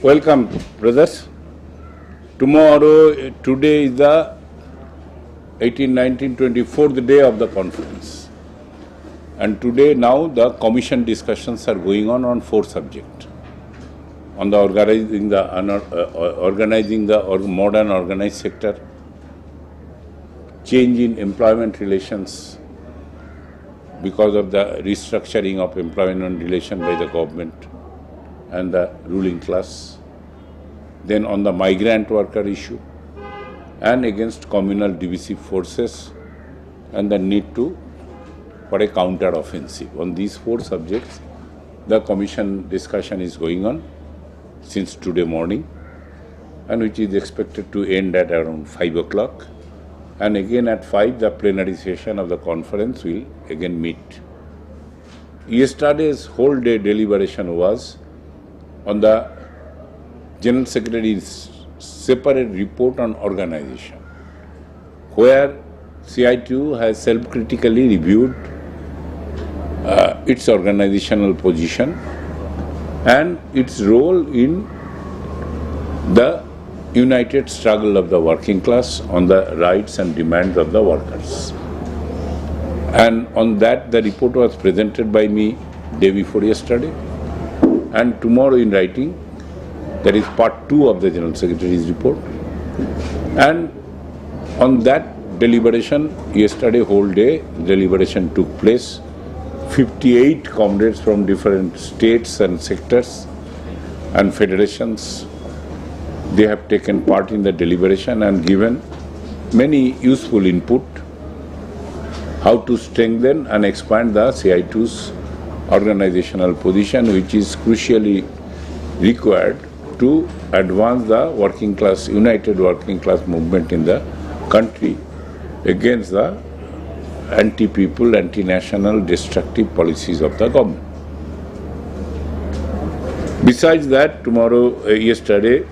Welcome, brothers. Today is the 24th day of the conference. And today now the commission discussions are going on four subjects. On the organizing the modern organized sector, change in employment relations because of the restructuring of employment relation by the government and the ruling class, then on the migrant worker issue, and against communal divisive forces and the need for a counter-offensive. On these four subjects, the commission discussion is going on since today morning, and which is expected to end at around 5 o'clock. And again at 5, the plenary session of the conference will again meet. Yesterday's whole day deliberation was on the General Secretary's separate report on organization, where CITU has self-critically reviewed its organizational position and its role in the united struggle of the working class on the rights and demands of the workers. And on that, the report was presented by me day before yesterday, and tomorrow in writing, that is part 2 of the General Secretary's report. And on that deliberation, yesterday whole day deliberation took place. 58 comrades from different states and sectors and federations, they have taken part in the deliberation and given many useful input how to strengthen and expand the CITU's organizational position, which is crucially required to advance the working class, united working class movement in the country against the anti-people, anti-national, destructive policies of the government. Besides that, yesterday,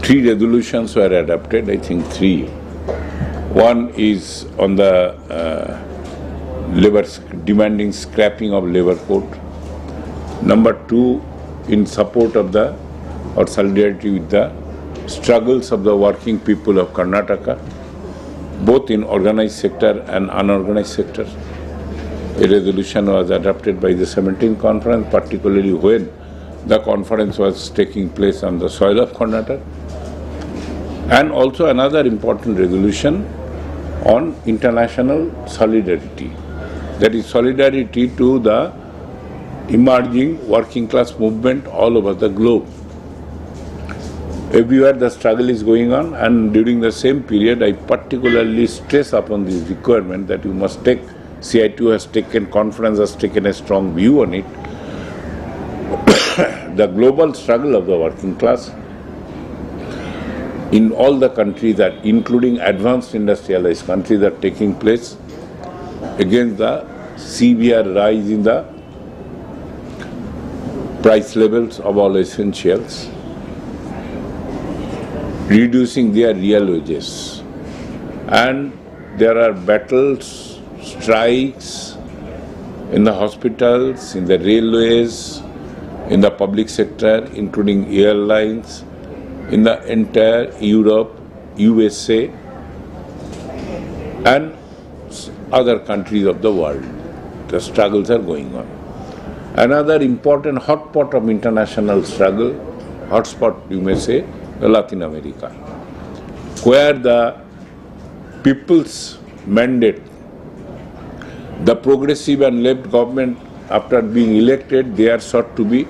3 resolutions were adopted, I think 3. One is on the demanding scrapping of labor code. Number 2, in support of or solidarity with the struggles of the working people of Karnataka, both in organized sector and unorganized sector. A resolution was adopted by the 17th conference, particularly when the conference was taking place on the soil of Karnataka. And also another important resolution on international solidarity. That is solidarity to the emerging working class movement all over the globe. Everywhere the struggle is going on, and during the same period I particularly stress upon this requirement that you must take, CITU has taken, conference has taken a strong view on it. The global struggle of the working class in all the countries, that including advanced industrialized countries, are taking place against the severe rise in the price levels of all essentials, reducing their real wages. And there are battles, strikes in the hospitals, in the railways, in the public sector, including airlines, in the entire Europe, USA, and other countries of the world. The struggles are going on. Another important hotspot of international struggle, hotspot you may say, Latin America, where the people's mandate, the progressive and left government, after being elected, they are sought to be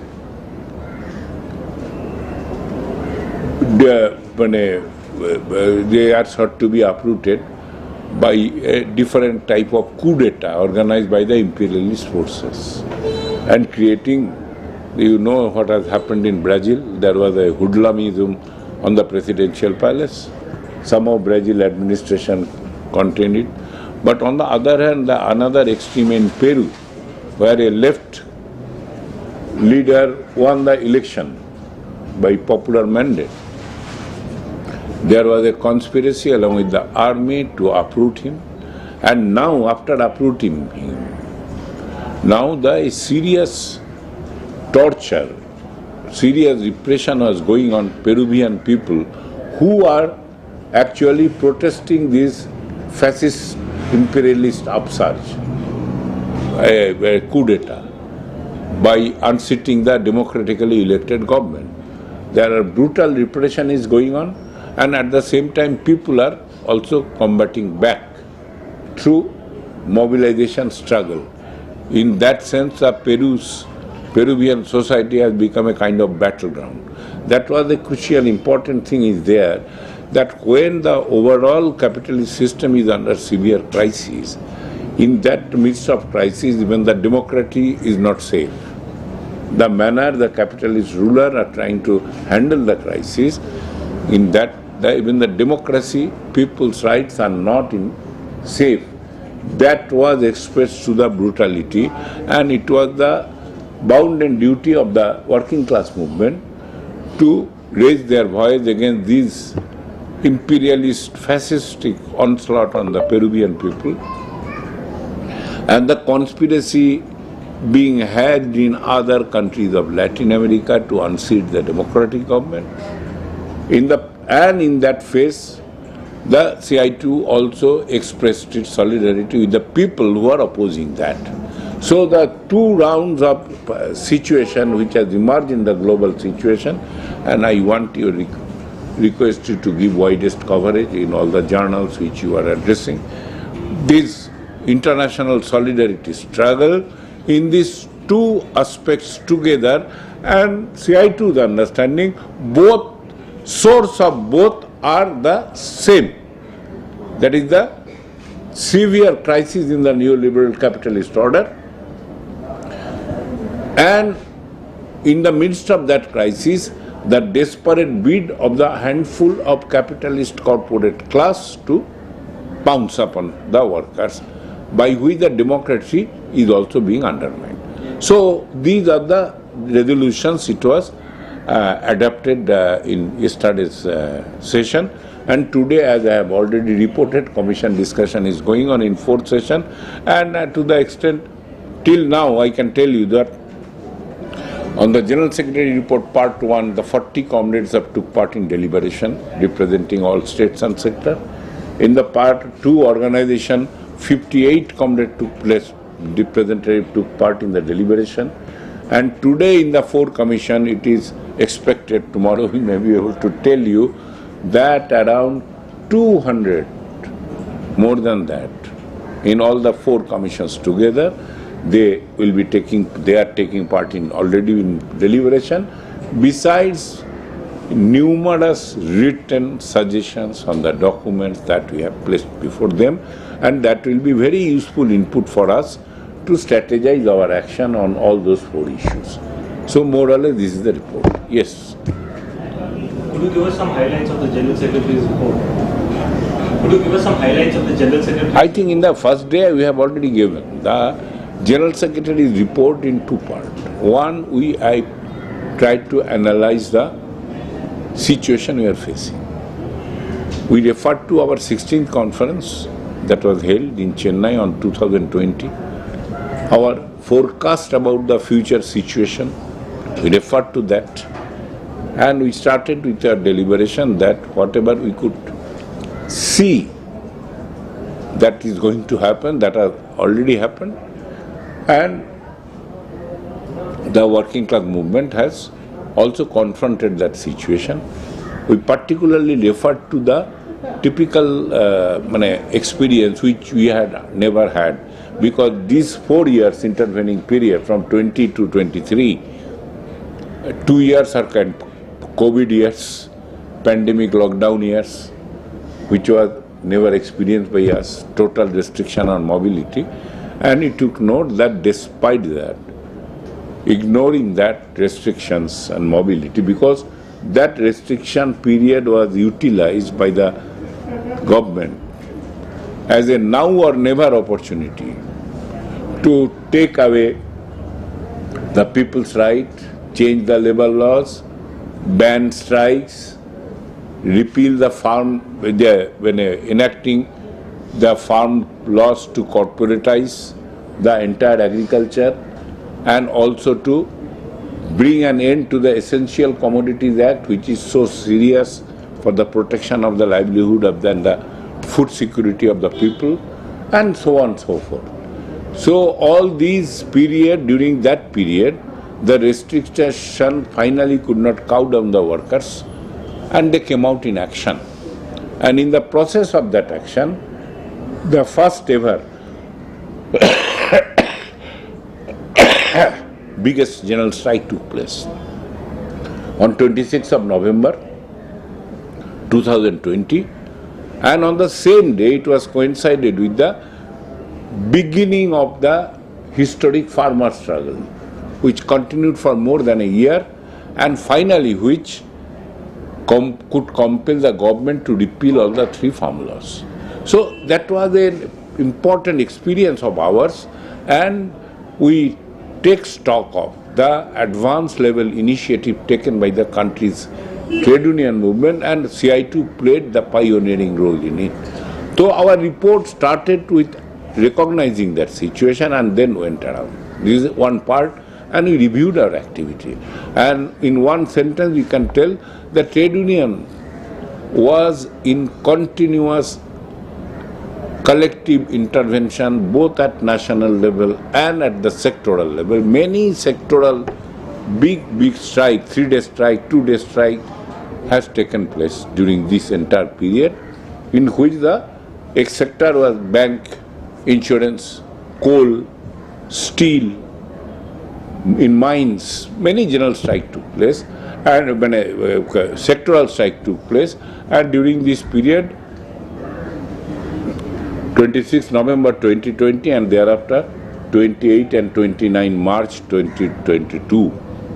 uprooted by a different type of coup d'etat organized by the imperialist forces, and creating, you know what has happened in Brazil. There was a hoodlumism on the presidential palace. Somehow Brazil administration contained it. But on the other hand, another extreme in Peru, where a left leader won the election by popular mandate. There was a conspiracy along with the army to uproot him, and now after uprooting him, Now the serious torture, serious repression was going on Peruvian people who are actually protesting this fascist imperialist upsurge, a coup d'etat, by unseating the democratically elected government. There are brutal repression is going on, and at the same time people are also combating back through mobilization struggle. In that sense, the Peruvian society has become a kind of battleground. That was the crucial important thing is there, that when the overall capitalist system is under severe crisis, in that midst of crisis, even the democracy is not safe. The manner the capitalist ruler are trying to handle the crisis, in that even the democracy, people's rights are not safe. That was expressed through the brutality, and it was the bounden duty of the working class movement to raise their voice against these imperialist, fascistic onslaught on the Peruvian people, and the conspiracy being had in other countries of Latin America to unseat the democratic government. In that phase, the CI2 also expressed its solidarity with the people who are opposing that. So the two rounds of situation which has emerged in the global situation, and I want you request you to give widest coverage in all the journals which you are addressing. This international solidarity struggle in these two aspects together, and CI2's understanding, both source of both are the same. That is the severe crisis in the neoliberal capitalist order, and in the midst of that crisis, the desperate bid of the handful of capitalist corporate class to pounce upon the workers, by which the democracy is also being undermined. So these are the resolutions. It was adopted in yesterday's session, and today, as I have already reported, commission discussion is going on in fourth session, and to the extent till now I can tell you that on the General Secretary report part 1, the 40 comrades have took part in deliberation representing all states and sector. In the part 2 organization, 58 comrades representative took part in the deliberation, and today in the 4 commission it is expected, tomorrow we may be able to tell you that around 200, more than that, in all the 4 commissions together, they are taking part in already in deliberation, besides numerous written suggestions on the documents that we have placed before them, and that will be very useful input for us to strategize our action on all those 4 issues. So more or less this is the report. Yes. Could you give us some highlights of the General Secretary's report? I think in the first day we have already given the General Secretary's report in 2 parts. One, I tried to analyze the situation we are facing. We referred to our 16th conference that was held in Chennai on 2020. Our forecast about the future situation, we referred to that, and we started with our deliberation that whatever we could see that is going to happen, that has already happened, and the working class movement has also confronted that situation. We particularly referred to the typical experience which we had never had, because these 4 years intervening period from 20 to 23, 2 years are kind of COVID years, pandemic lockdown years, which was never experienced by us, total restriction on mobility, and he took note that despite that, ignoring that restrictions and mobility, because that restriction period was utilized by the government as a now or never opportunity to take away the people's right, change the labor laws, ban strikes, repeal the farm, when enacting the farm laws to corporatize the entire agriculture, and also to bring an end to the Essential Commodities Act, which is so serious for the protection of the livelihood of the food security of the people, and so on and so forth. So all these during that period, the restriction finally could not cow down the workers, and they came out in action. And in the process of that action, the first ever biggest general strike took place on 26th of November 2020, and on the same day it was coincided with the beginning of the historic farmer struggle, which continued for more than a year, and finally which could compel the government to repeal all the 3 farm laws. So that was an important experience of ours, and we take stock of the advanced level initiative taken by the country's trade union movement, and CI2 played the pioneering role in it. So our report started with recognizing that situation and then went around. This is one part, and we reviewed our activity. And in one sentence we can tell the trade union was in continuous collective intervention both at national level and at the sectoral level. Many sectoral big strike, 3-day strike, 2-day strike has taken place during this entire period, in which the sector was bank, insurance, coal, steel, in mines. Many general strike took place, and when a sectoral strike took place, and during this period 26 November 2020 and thereafter 28 and 29 March 2022,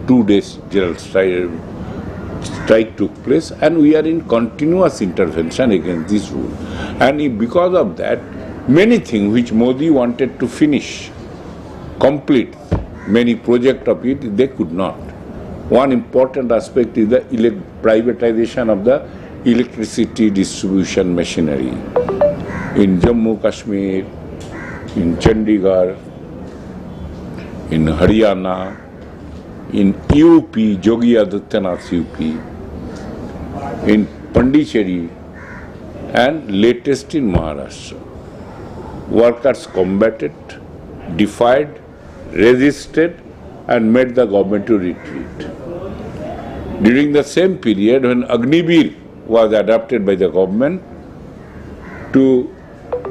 2 days general strike took place, and we are in continuous intervention against this rule. And because of that, many things which Modi wanted to finish, complete, many projects of it, they could not. One important aspect is the privatization of the electricity distribution machinery in Jammu Kashmir, in Chandigarh, in Haryana, in UP, Yogi Adityanath UP, in Pondicherry, and latest in Maharashtra. Workers combated, defied, resisted, and made the government to retreat. During the same period, when Agnivir was adopted by the government to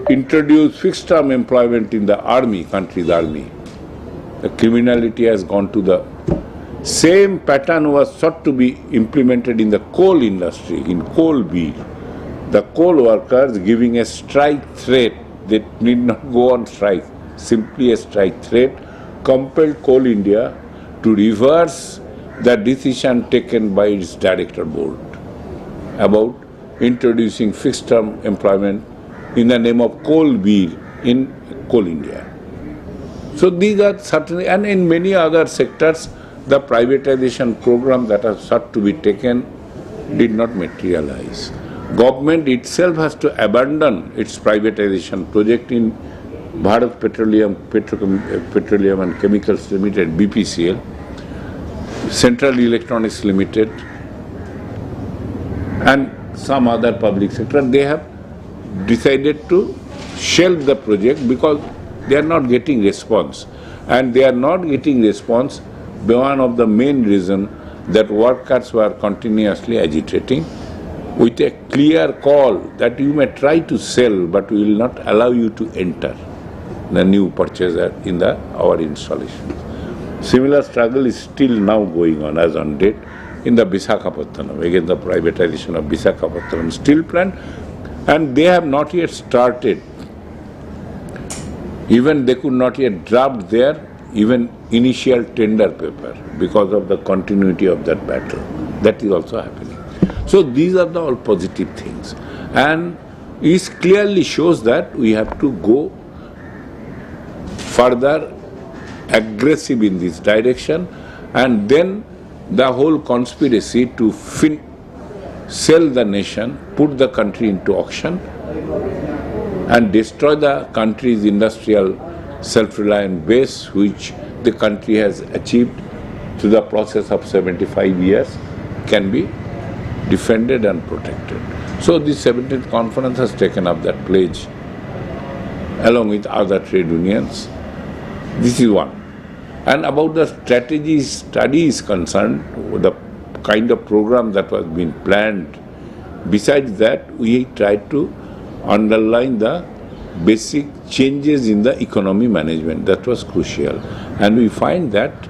introduce fixed term employment in the army, country's army, the criminality has gone to the same pattern was sought to be implemented in the coal industry, in coal bill. The coal workers giving a strike threat, they need not go on strike, simply a strike threat, compelled Coal India to reverse the decision taken by its director board about introducing fixed term employment in the name of coal bill in Coal India. So these are certainly, and in many other sectors, the privatization program that has sought to be taken did not materialize. Government itself has to abandon its privatization project in Bharat Petroleum and Chemicals Limited, BPCL, Central Electronics Limited, and some other public sector. They have decided to shelve the project because they are not getting response. And they are not getting response one of the main reason that workers were continuously agitating with a clear call that you may try to sell, but we will not allow you to enter the new purchaser in our installation. Similar struggle is still now going on as on date in the Visakhapatnam, against the privatization of Visakhapatnam steel plant, and they have not yet started. Even they could not yet draft their even initial tender paper because of the continuity of that battle. That is also happening. So these are the all positive things, and it clearly shows that we have to go further aggressive in this direction, and then the whole conspiracy to sell the nation, put the country into auction, and destroy the country's industrial self-reliant base which the country has achieved through the process of 75 years can be defended and protected. So the 17th conference has taken up that pledge along with other trade unions. This is one. And about the strategy study is concerned, the kind of program that was being planned, besides that we tried to underline the basic changes in the economy management. That was crucial. And we find that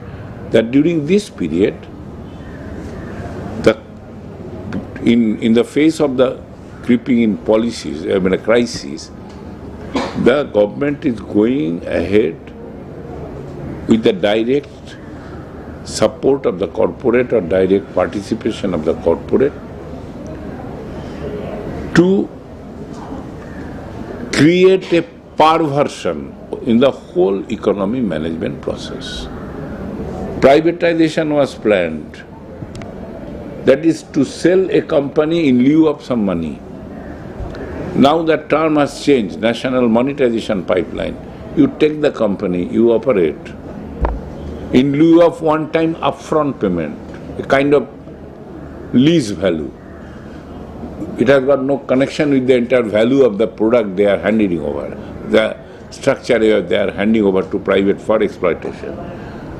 during this period, in the face of the creeping in policies, a crisis, the government is going ahead with the direct support of the corporate or direct participation of the corporate to create a perversion in the whole economy management process. Privatization was planned. That is to sell a company in lieu of some money. Now that term has changed, national monetization pipeline. You take the company, you operate in lieu of one-time upfront payment, a kind of lease value. It has got no connection with the entire value of the product they are handing over, the structure they are handing over to private for exploitation.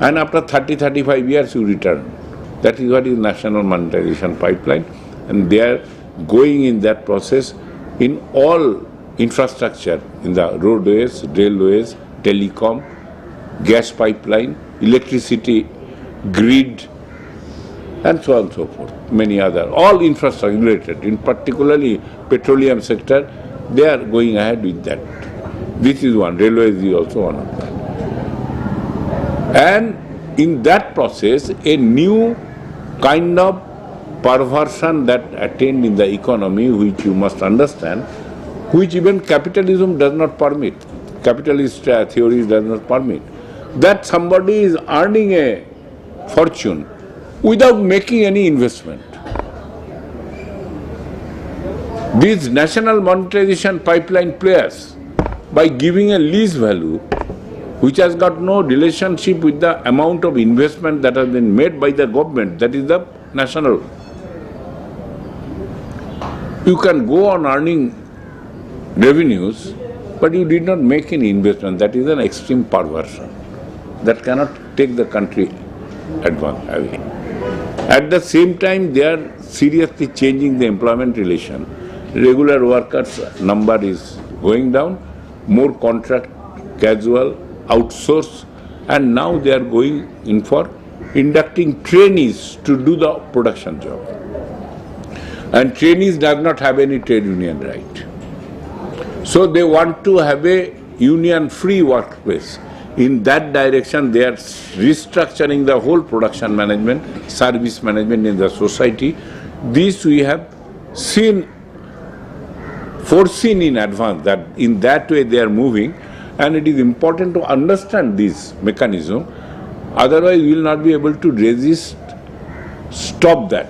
And after 30-35 years you return. That is what is national monetization pipeline, and they are going in that process in all infrastructure, in the roadways, railways, telecom, gas pipeline, electricity, grid, and so on and so forth, many other, all infrastructure related, in particularly petroleum sector, they are going ahead with that. This is one, railways is also one of that. And in that process, a new kind of perversion that attained in the economy, which you must understand, which even capitalism does not permit, capitalist theories does not permit, that somebody is earning a fortune without making any investment. These national monetization pipeline players, by giving a lease value, which has got no relationship with the amount of investment that has been made by the government, that is the national. You can go on earning revenues, but you did not make any investment. That is an extreme perversion. That cannot take the country away. At the same time, they are seriously changing the employment relation. Regular workers' number is going down, more contract, casual, outsource, and now they are going in for inducting trainees to do the production job. And trainees does not have any trade union right. So they want to have a union-free workplace. In that direction, they are restructuring the whole production management, service management in the society. This we have foreseen in advance, that in that way they are moving, and it is important to understand this mechanism. Otherwise, we will not be able to resist, stop that.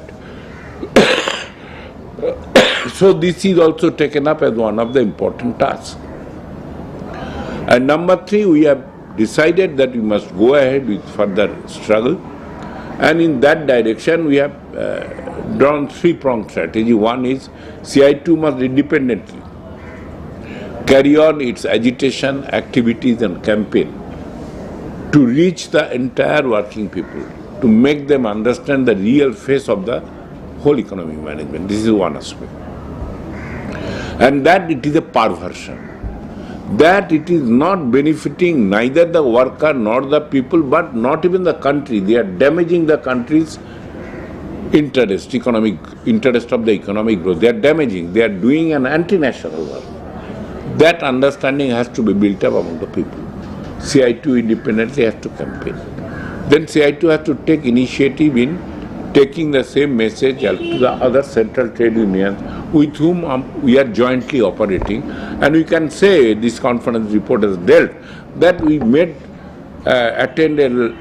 So this is also taken up as one of the important tasks. And number 3, we have decided that we must go ahead with further struggle, and in that direction we have drawn 3-pronged strategy. One is CI2 must independently carry on its agitation, activities and campaign to reach the entire working people, to make them understand the real face of the whole economic management. This is one aspect. And that it is a perversion, that it is not benefiting neither the worker nor the people, but not even the country. They are damaging the country's interest, economic interest of the economic growth. They are damaging, they are doing an anti-national work. That understanding has to be built up among the people. CI2 independently has to campaign. Then CI2 has to take initiative in taking the same message to the other central trade unions with whom we are jointly operating. And we can say, this conference report has dealt, that we attained a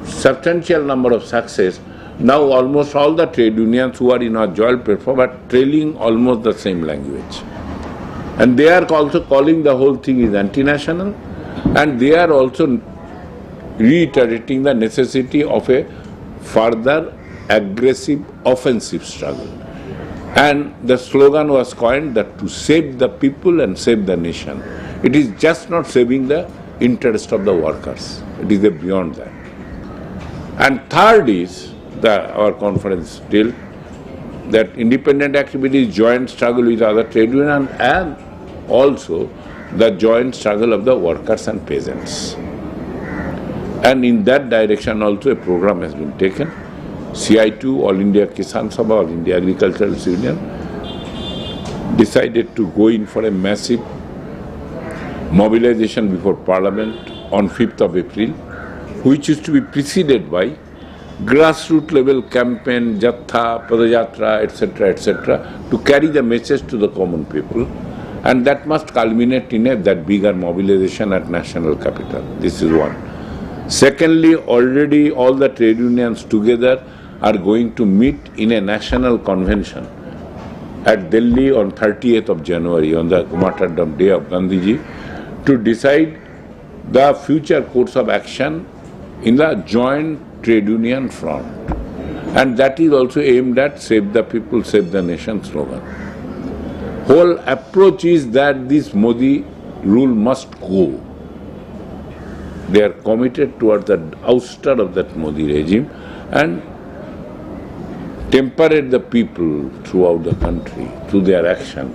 substantial number of success. Now almost all the trade unions who are in our joint platform are trailing almost the same language. And they are also calling the whole thing is anti-national, and they are also reiterating the necessity of a further aggressive offensive struggle. And the slogan was coined that to save the people and save the nation. It is just not saving the interest of the workers. It is beyond that. And third is our conference deal that independent activities, joint struggle with other trade unions, and also the joint struggle of the workers and peasants. And in that direction also a program has been taken. CI2, All India Kisan Sabha, All India Agricultural Union, decided to go in for a massive mobilization before Parliament on 5th of April, which is to be preceded by grassroots level campaign, Jatha, Padayatra, etc., to carry the message to the common people. And that must culminate in that bigger mobilization at national capital. This is one. Secondly, already all the trade unions together are going to meet in a national convention at Delhi on 30th of January, on the martyrdom day of Gandhiji, to decide the future course of action in the joint trade union front. And that is also aimed at Save the People, Save the Nation slogan. Whole approach is that this Modi rule must go. They are committed towards the ouster of that Modi regime and temperate the people throughout the country through their action,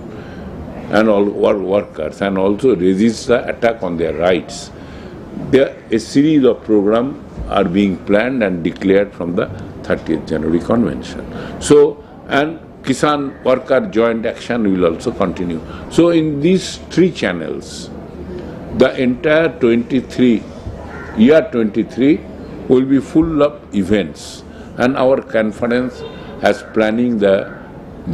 and all workers, and also resist the attack on their rights. A series of programs are being planned and declared from the 30th January convention. So, and Kisan worker joint action will also continue. So in these three channels, the entire year 23 will be full of events, and our conference has planning the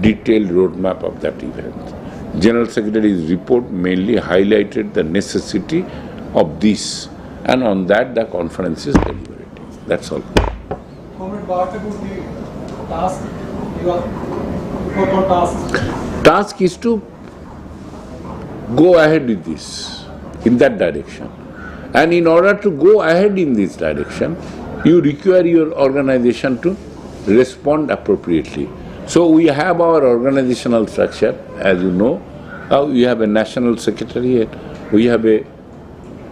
detailed roadmap of that event. General Secretary's report mainly highlighted the necessity of this, and on that the conference is deliberating. That's all. Comrade, what about the task? Task is to go ahead with this, in that direction. And in order to go ahead in this direction, you require your organization to respond appropriately. So we have our organizational structure, as you know. We have a national secretariat, we have a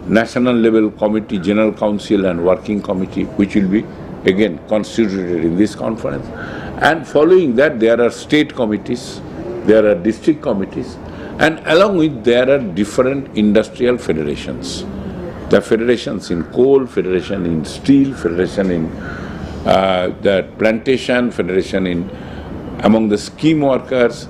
national level committee, general council and working committee, which will be again constituted in this conference. And following that, there are state committees, there are district committees, and along with there are different industrial federations. The federations in coal, federation in steel, federation in the plantation, federation in among the scheme workers,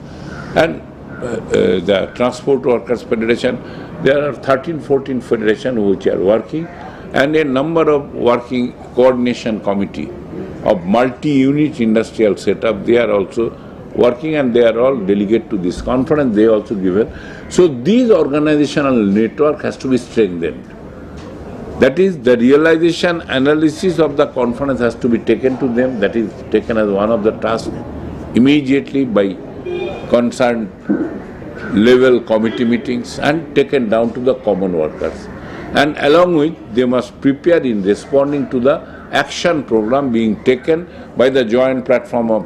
and the transport workers federation. There are 13, 14 federations which are working, and a number of working coordination committee of multi-unit industrial setup. They are also working, and they are all delegate to this conference. They also given. So this organizational network has to be strengthened. That is, the realization analysis of the conference has to be taken to them. That is taken as one of the tasks immediately by concerned level committee meetings and taken down to the common workers. And along with, they must prepare in responding to the action program being taken by the joint platform of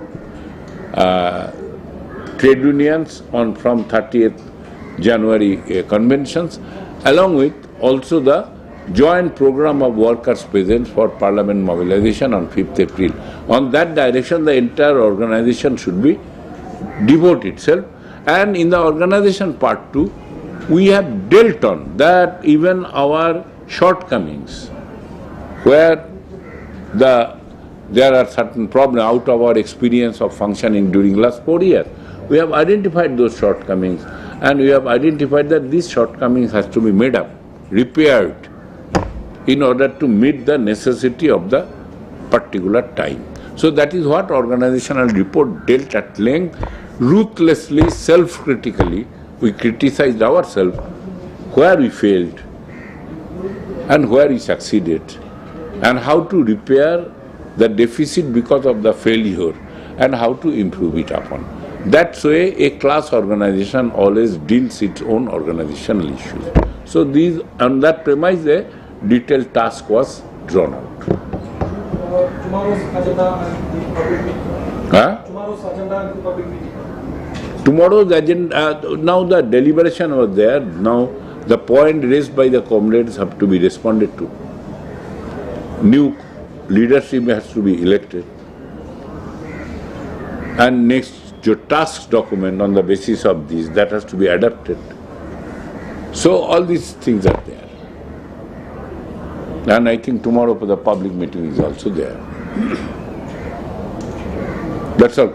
trade unions from 30th January conventions, along with also the joint program of workers' presence for parliament mobilization on 5th April. On that direction, the entire organization should be devote itself. And in the organization part 2, we have dealt on that even our shortcomings, where there are certain problems out of our experience of functioning during last 4 years. We have identified those shortcomings, and we have identified that these shortcomings has to be made up, repaired, in order to meet the necessity of the particular time. So that is what organizational report dealt at length, ruthlessly, self-critically. We criticized ourselves where we failed and where we succeeded, and how to repair the deficit because of the failure and how to improve it upon. That's way a class organization always deals its own organizational issues. So these, on that premise, a detailed task was drawn out. Tomorrow's agenda and the public meeting. Huh? Tomorrow's agenda and the public meeting. Tomorrow's agenda, now the deliberation was there, now the point raised by the comrades have to be responded to. New leadership has to be elected. And next, your task document on the basis of this, that has to be adapted. So all these things are there. And I think tomorrow the public meeting is also there. That's all.